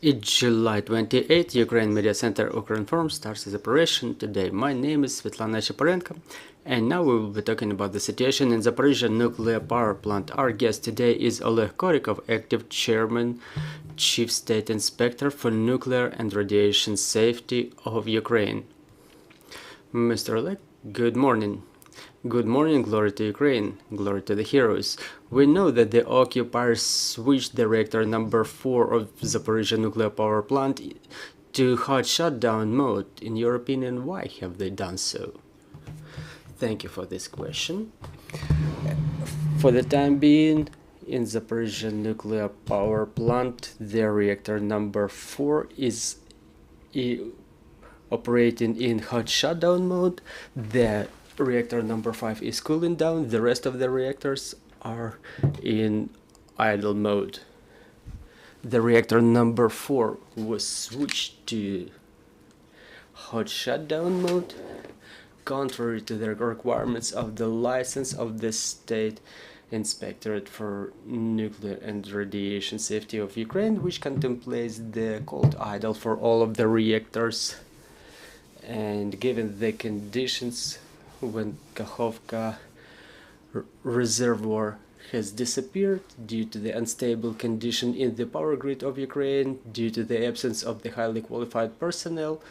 It's July 28th, Ukraine Media Center Ukrinform starts its operation today. My name is Svetlana Shaparenko, and now we will be talking about the situation in Zaporizhzhia nuclear power plant. Our guest today is Oleg Korikov, active chairman, chief state inspector for nuclear and radiation safety of Ukraine. Mr. Oleg, good morning. Good morning, glory to Ukraine, glory to the heroes. We know that the occupiers switched the reactor number 4 of Zaporizhzhia nuclear power plant to hot shutdown mode. In your opinion, why have they done so? Thank you for this question. For the time being, in Zaporizhzhia nuclear power plant, the reactor number 4 is operating in hot shutdown mode. The reactor number 5 is cooling down. The rest of the reactors are in idle mode. The reactor number 4 was switched to hot shutdown mode contrary to the requirements of the license of the State Inspectorate for Nuclear and Radiation Safety of Ukraine, which contemplates the cold idle for all of the reactors. And given the conditions when Kakhovka reservoir has disappeared due to the unstable condition in the power grid of Ukraine, due to the absence of the highly qualified personnel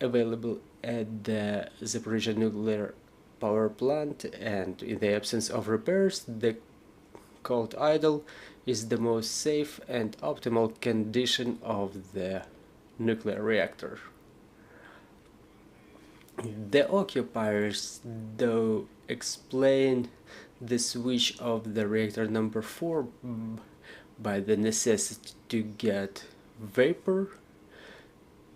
available at the Zaporizhzhia nuclear power plant, and in the absence of repairs, the cold idle is the most safe and optimal condition of the nuclear reactor. The occupiers, though, explain the switch of the reactor number 4 by the necessity to get vapor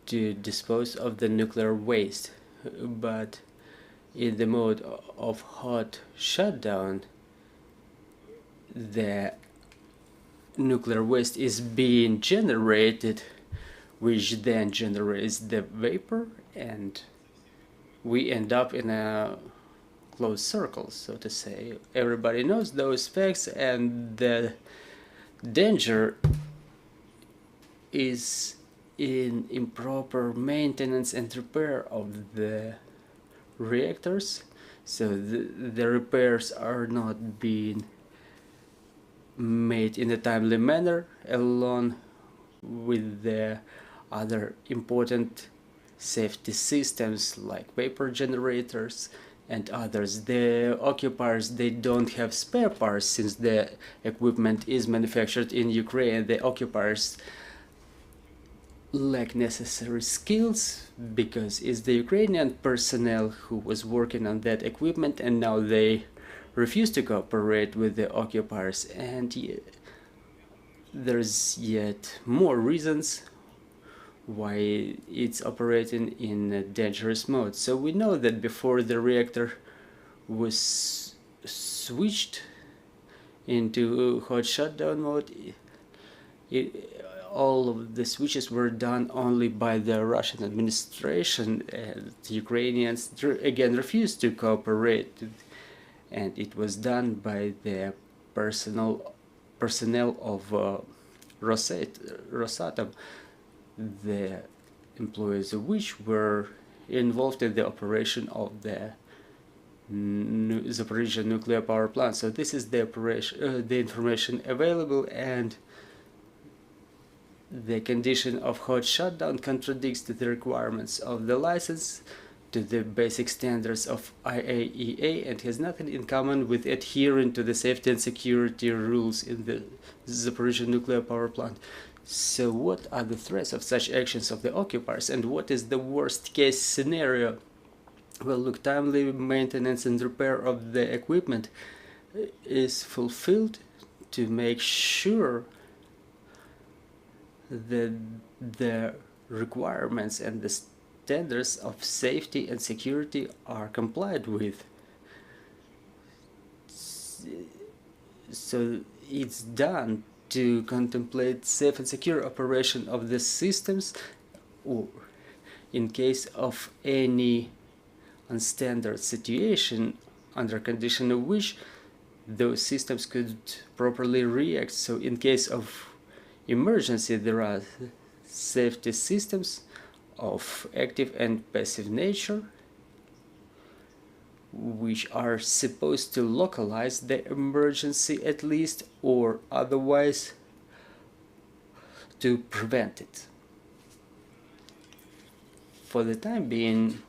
to dispose of the nuclear waste, but in the mode of hot shutdown, the nuclear waste is being generated, which then generates the vapor, and we end up in a closed circle, so to say. Everybody knows those facts, and the danger is in improper maintenance and repair of the reactors. So the repairs are not being made in a timely manner, along with the other important safety systems like vapor generators and others. The occupiers, they don't have spare parts since the equipment is manufactured in Ukraine. The occupiers lack necessary skills because it's the Ukrainian personnel who was working on that equipment, and now they refuse to cooperate with the occupiers. And there's yet more reasons why it's operating in a dangerous mode. So we know that before the reactor was switched into hot shutdown mode, all of the switches were done only by the Russian administration, and the Ukrainians again refused to cooperate, and it was done by the personnel of Rosatom, the employees of which were involved in the operation of the Zaporizhzhia nuclear power plant. So this is the operation, the information available, and the condition of hot shutdown contradicts the requirements of the license to the basic standards of IAEA and has nothing in common with adhering to the safety and security rules in the Zaporizhzhia nuclear power plant. So what are the threats of such actions of the occupiers, and what is the worst case scenario? Well, look, timely maintenance and repair of the equipment is fulfilled to make sure that the requirements and the standards of safety and security are complied with. So it's done to contemplate safe and secure operation of the systems, or in case of any unstandard situation, under condition of which those systems could properly react. So in case of emergency, there are safety systems of active and passive nature, which are supposed to localize the emergency at least, or otherwise to prevent it. For the time being,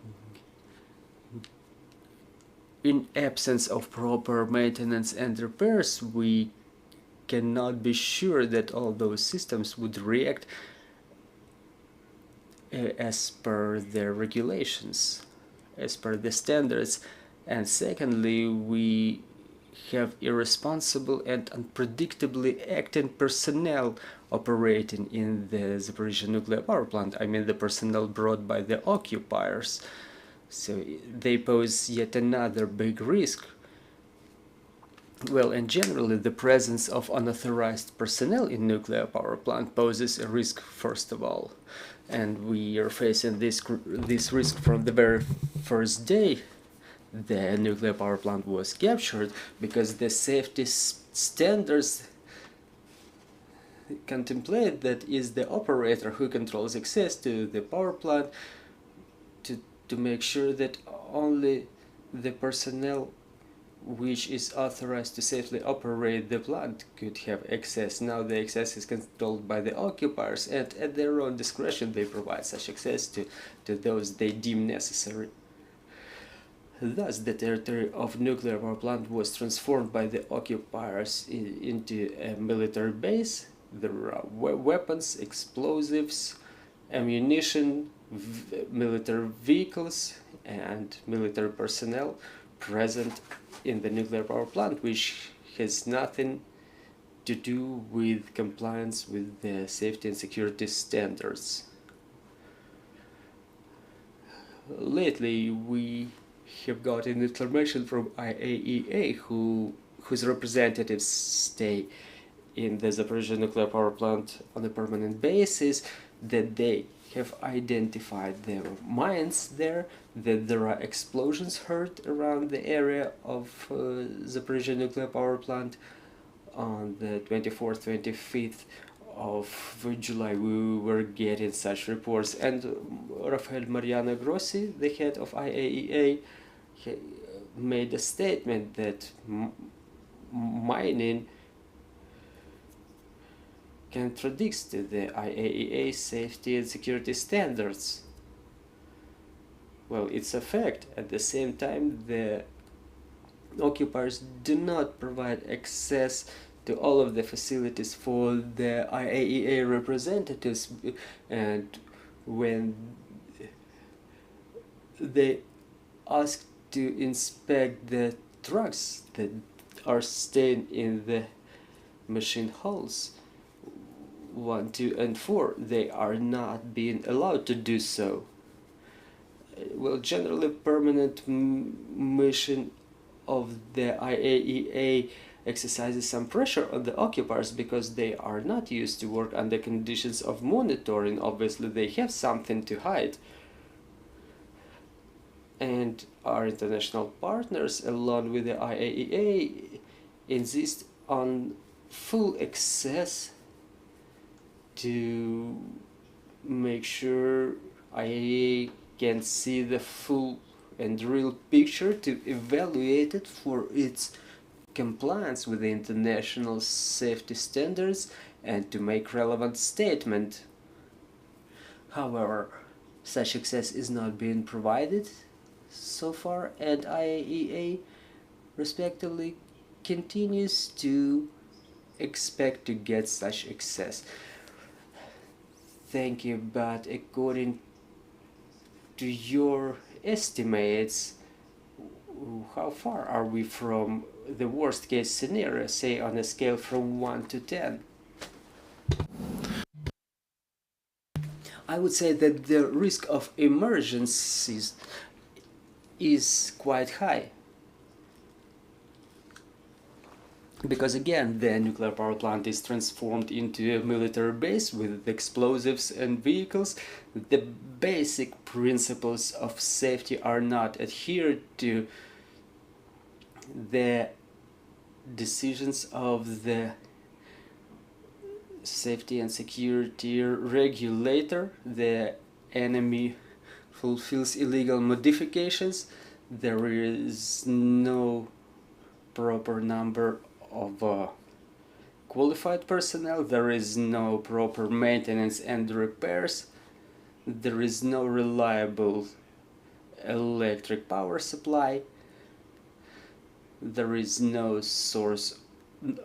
in absence of proper maintenance and repairs, we cannot be sure that all those systems would react as per their regulations, as per the standards. And secondly, we have irresponsible and unpredictably acting personnel operating in the Zaporizhzhia nuclear power plant. I mean the personnel brought by the occupiers. So they pose yet another big risk. Well, and generally the presence of unauthorized personnel in nuclear power plant poses a risk first of all. And we are facing this risk from the very first day the nuclear power plant was captured, because the safety standards contemplate that is the operator who controls access to the power plant to make sure that only the personnel which is authorized to safely operate the plant could have access. Now the access is controlled by the occupiers, and at their own discretion they provide such access to those they deem necessary. Thus, the territory of nuclear power plant was transformed by the occupiers into a military base. There are weapons, explosives, ammunition, military vehicles, and military personnel present in the nuclear power plant, which has nothing to do with compliance with the safety and security standards. Lately, we have gotten information from IAEA, whose representatives stay in the Zaporizhzhia nuclear power plant on a permanent basis, that they have identified the mines there, that there are explosions heard around the area of Zaporizhzhia nuclear power plant. On the 24th, 25th of July we were getting such reports, and Rafael Mariano Grossi, the head of IAEA, made a statement that mining contradicts to the IAEA safety and security standards. Well, it's a fact. At the same time, the occupiers do not provide access to all of the facilities for the IAEA representatives, and when they ask to inspect the trucks that are staying in the machine halls 1, 2, and 4, they are not being allowed to do so. Well, generally permanent mission of the IAEA exercises some pressure on the occupiers, because they are not used to work under conditions of monitoring. Obviously they have something to hide, and our international partners, along with the IAEA, insist on full access to make sure IAEA can see the full and real picture, to evaluate it for its compliance with the international safety standards, and to make relevant statement. However, such access is not being provided so far, and IAEA respectively continues to expect to get such access. Thank you, but according to your estimates, how far are we from the worst case scenario, say on a scale from 1 to 10? I would say that the risk of emergencies is quite high. Because again, the nuclear power plant is transformed into a military base with explosives and vehicles. The basic principles of safety are not adhered to. The decisions of the safety and security regulator, the enemy fulfills illegal modifications. There is no proper number of qualified personnel, there is no proper maintenance and repairs, there is no reliable electric power supply, there is no source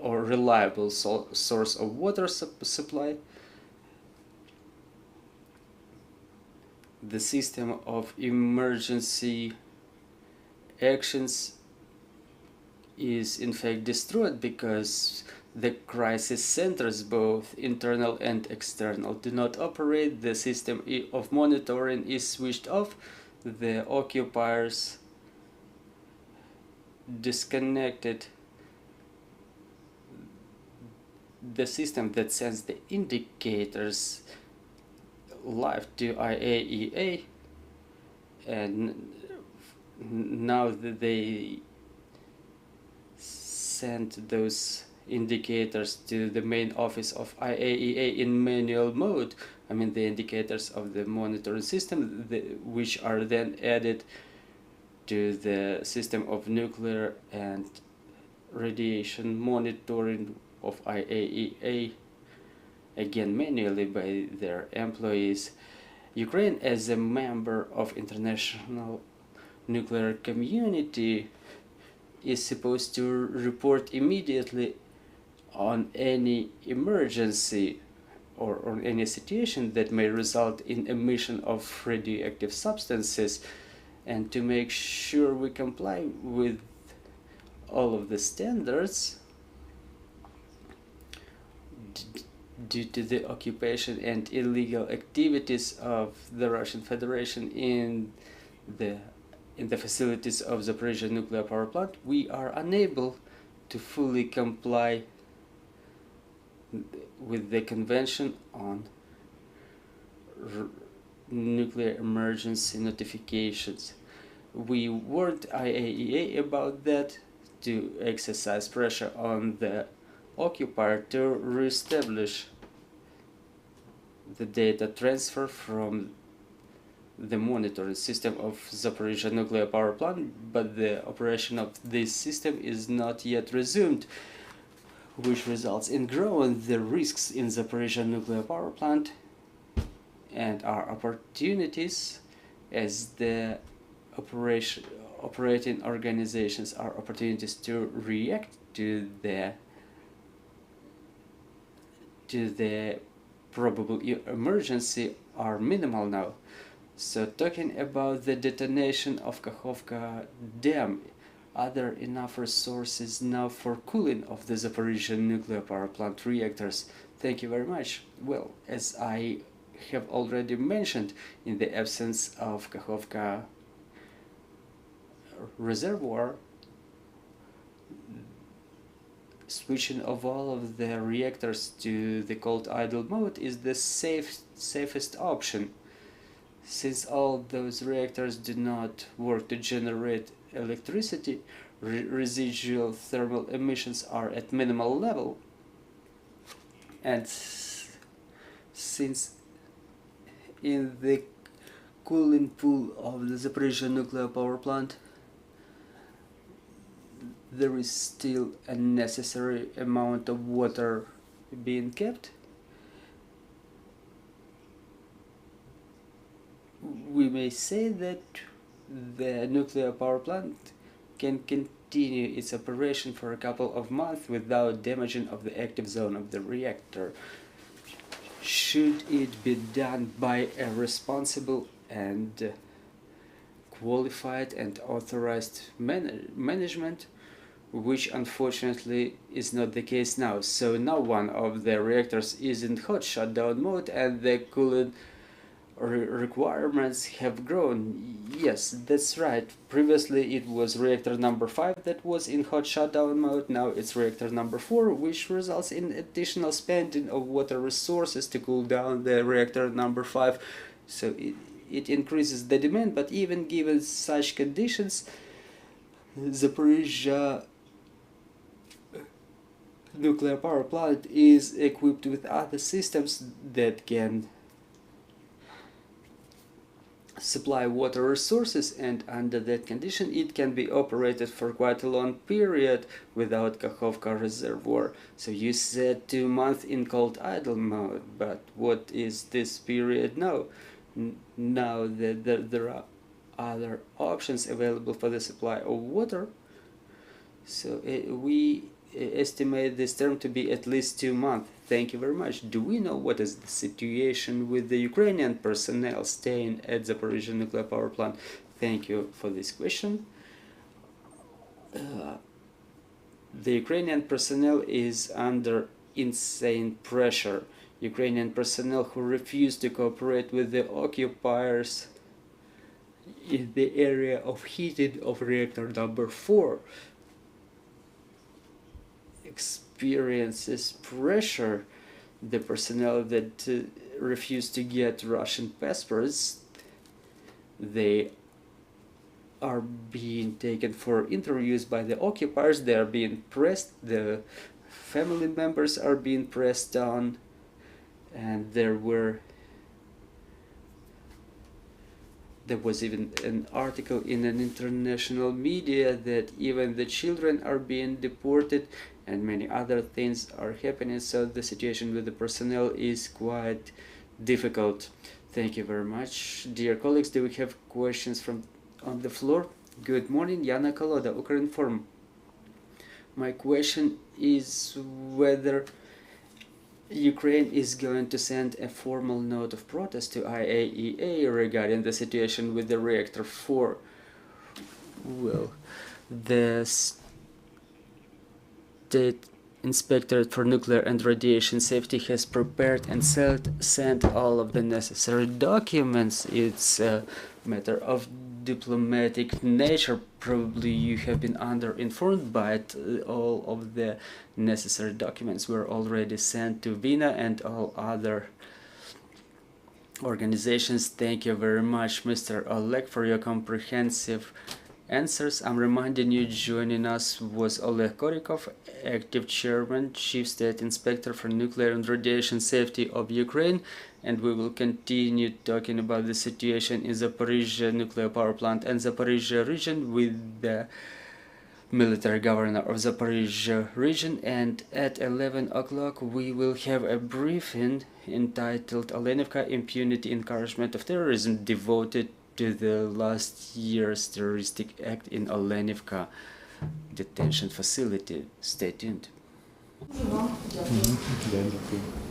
or reliable source of water supply. The system of emergency actions is in fact destroyed because the crisis centers, both internal and external, do not operate. The system of monitoring is switched off. The occupiers disconnected the system that sends the indicators live to IAEA, and now that they send those indicators to the main office of IAEA in manual mode. I mean the indicators of the monitoring system, which are then added to the system of nuclear and radiation monitoring of IAEA, again manually by their employees. Ukraine, as a member of international nuclear community, is supposed to report immediately on any emergency or on any situation that may result in emission of radioactive substances, and to make sure we comply with all of the standards. Due to the occupation and illegal activities of the Russian Federation in the facilities of the Zaporizhzhia nuclear power plant, we are unable to fully comply with the Convention on Nuclear Emergency Notifications. We warned IAEA about that to exercise pressure on the occupier to reestablish the data transfer from the monitoring system of Zaporizhzhia nuclear power plant, but the operation of this system is not yet resumed, which results in growing the risks in Zaporizhzhia nuclear power plant and our opportunities as the operating organizations are opportunities to react to the probable emergency are minimal now. So talking about the detonation of Kakhovka Dam, are there enough resources now for cooling of the Zaporizhzhia nuclear power plant reactors? Thank you very much. Well, as I have already mentioned, in the absence of Kakhovka reservoir, switching of all of the reactors to the cold idle mode is the safest option. Since all those reactors do not work to generate electricity, residual thermal emissions are at minimal level, and since in the cooling pool of the Zaporizhzhia nuclear power plant there is still a necessary amount of water being kept, we may say that the nuclear power plant can continue its operation for a couple of months without damaging of the active zone of the reactor. Should it be done by a responsible and qualified and authorized management, which unfortunately is not the case now. So now one of the reactors is in hot shutdown mode and the coolant requirements have grown. Yes, that's right. Previously it was reactor number 5 that was in hot shutdown mode. Now it's reactor number 4, which results in additional spending of water resources to cool down the reactor number 5. So it increases the demand, but even given such conditions, Zaporizhzhia nuclear power plant is equipped with other systems that can supply water resources, and under that condition it can be operated for quite a long period without Kakhovka reservoir. So you said 2 months in cold idle mode, but what is this period now? Now that there are other options available for the supply of water, so we estimate this term to be at least 2 months. Thank you very much. Do we know what is the situation with the Ukrainian personnel staying at Zaporizhzhia nuclear power plant? Thank you for this question. The Ukrainian personnel is under insane pressure. Ukrainian personnel who refuse to cooperate with the occupiers in the area of heating of reactor number 4 experiences pressure. The personnel that refuse to get Russian passports, they are being taken for interviews by the occupiers. They are being pressed, the family members are being pressed on, and there was even an article in an international media that even the children are being deported and many other things are happening. So the situation with the personnel is quite difficult. Thank you very much. Dear colleagues, do we have questions from on the floor? Good morning, Yana Koloda, Ukrinform. My question is whether Ukraine is going to send a formal note of protest to IAEA regarding the situation with the reactor 4. Well, the State Inspectorate for Nuclear and Radiation Safety has prepared and sent all of the necessary documents. It's a matter of diplomatic nature. Probably you have been underinformed, but all of the necessary documents were already sent to Vienna and all other organizations. Thank you very much, Mr. Oleg, for your comprehensive answers. I'm reminding you, joining us was Oleg Korikov, active chairman, chief state inspector for nuclear and radiation safety of Ukraine, and we will continue talking about the situation in Zaporizhzhia nuclear power plant and Zaporizhzhia region with the military governor of Zaporizhzhia region, and at 11 o'clock we will have a briefing entitled Olenivka Impunity Encouragement of Terrorism, devoted to the last year's terroristic act in Olenivka detention facility. Stay tuned. Дякую.